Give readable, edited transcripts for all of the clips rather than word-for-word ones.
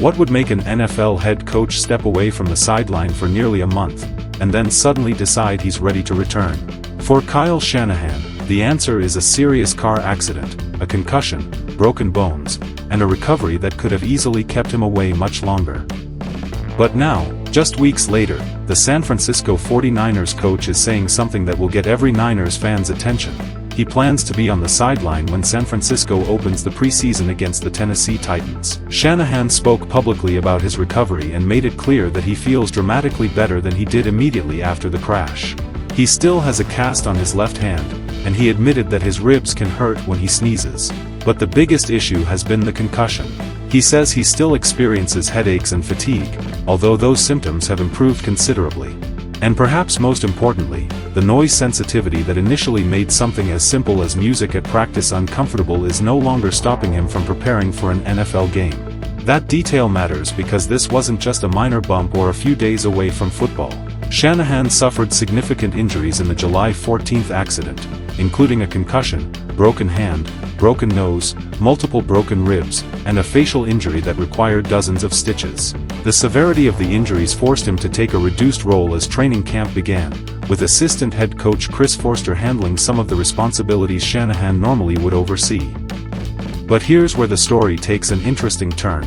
What would make an NFL head coach step away from the sideline for nearly a month, and then suddenly decide he's ready to return? For Kyle Shanahan, the answer is a serious car accident, a concussion, broken bones, and a recovery that could have easily kept him away much longer. But now, just weeks later, the San Francisco 49ers coach is saying something that will get every Niners fan's attention. He plans to be on the sideline when San Francisco opens the preseason against the Tennessee Titans. Shanahan spoke publicly about his recovery and made it clear that he feels dramatically better than he did immediately after the crash. He still has a cast on his left hand, and he admitted that his ribs can hurt when he sneezes. But the biggest issue has been the concussion. He says he still experiences headaches and fatigue, although those symptoms have improved considerably. And perhaps most importantly, the noise sensitivity that initially made something as simple as music at practice uncomfortable is no longer stopping him from preparing for an NFL game. That detail matters because this wasn't just a minor bump or a few days away from football. Shanahan suffered significant injuries in the July 14th accident, including a concussion, broken hand, broken nose, multiple broken ribs, and a facial injury that required dozens of stitches. The severity of the injuries forced him to take a reduced role as training camp began, with assistant head coach Chris Forster handling some of the responsibilities Shanahan normally would oversee. But here's where the story takes an interesting turn.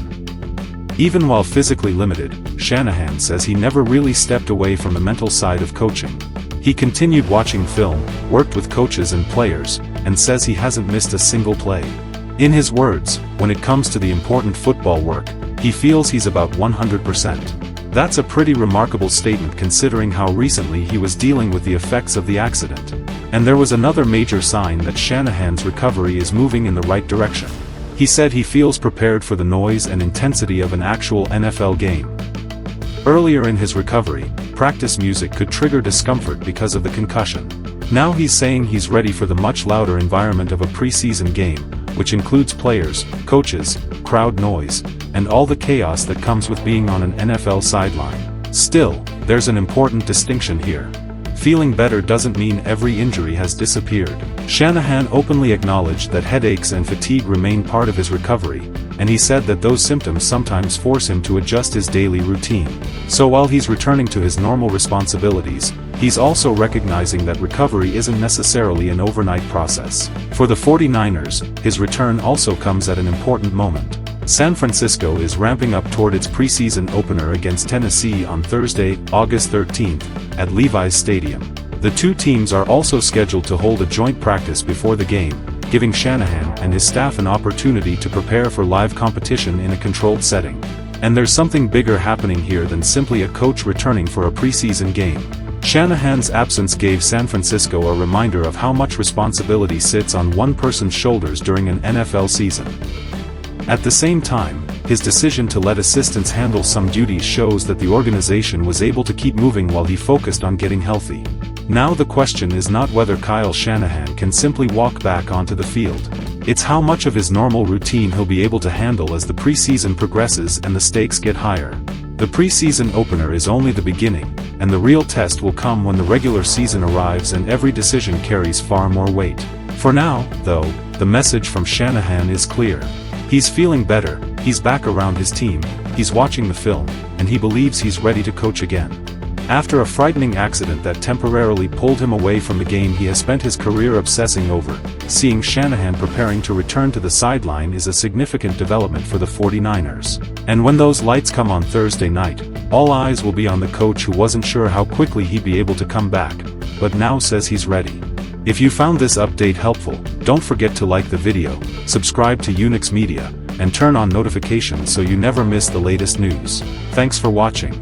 Even while physically limited, Shanahan says he never really stepped away from the mental side of coaching. He continued watching film, worked with coaches and players, and says he hasn't missed a single play. In his words, when it comes to the important football work, he feels he's about 100%. That's a pretty remarkable statement considering how recently he was dealing with the effects of the accident. And there was another major sign that Shanahan's recovery is moving in the right direction. He said he feels prepared for the noise and intensity of an actual NFL game. Earlier in his recovery, practice music could trigger discomfort because of the concussion. Now he's saying he's ready for the much louder environment of a preseason game, which includes players, coaches, crowd noise, and all the chaos that comes with being on an NFL sideline. Still, there's an important distinction here. Feeling better doesn't mean every injury has disappeared. Shanahan openly acknowledged that headaches and fatigue remain part of his recovery, and he said that those symptoms sometimes force him to adjust his daily routine. So while he's returning to his normal responsibilities, he's also recognizing that recovery isn't necessarily an overnight process. For the 49ers, his return also comes at an important moment. San Francisco is ramping up toward its preseason opener against Tennessee on Thursday, August 13th, at Levi's Stadium. The two teams are also scheduled to hold a joint practice before the game, giving Shanahan and his staff an opportunity to prepare for live competition in a controlled setting. And there's something bigger happening here than simply a coach returning for a preseason game. Shanahan's absence gave San Francisco a reminder of how much responsibility sits on one person's shoulders during an NFL season. At the same time, his decision to let assistants handle some duties shows that the organization was able to keep moving while he focused on getting healthy. Now the question is not whether Kyle Shanahan can simply walk back onto the field. It's how much of his normal routine he'll be able to handle as the preseason progresses and the stakes get higher. The preseason opener is only the beginning, and the real test will come when the regular season arrives and every decision carries far more weight. For now, though, the message from Shanahan is clear. He's feeling better, he's back around his team, he's watching the film, and he believes he's ready to coach again. After a frightening accident that temporarily pulled him away from the game he has spent his career obsessing over, seeing Shanahan preparing to return to the sideline is a significant development for the 49ers. And when those lights come on Thursday night, all eyes will be on the coach who wasn't sure how quickly he'd be able to come back, but now says he's ready. If you found this update helpful, don't forget to like the video, subscribe to Unix Media, and turn on notifications so you never miss the latest news. Thanks for watching.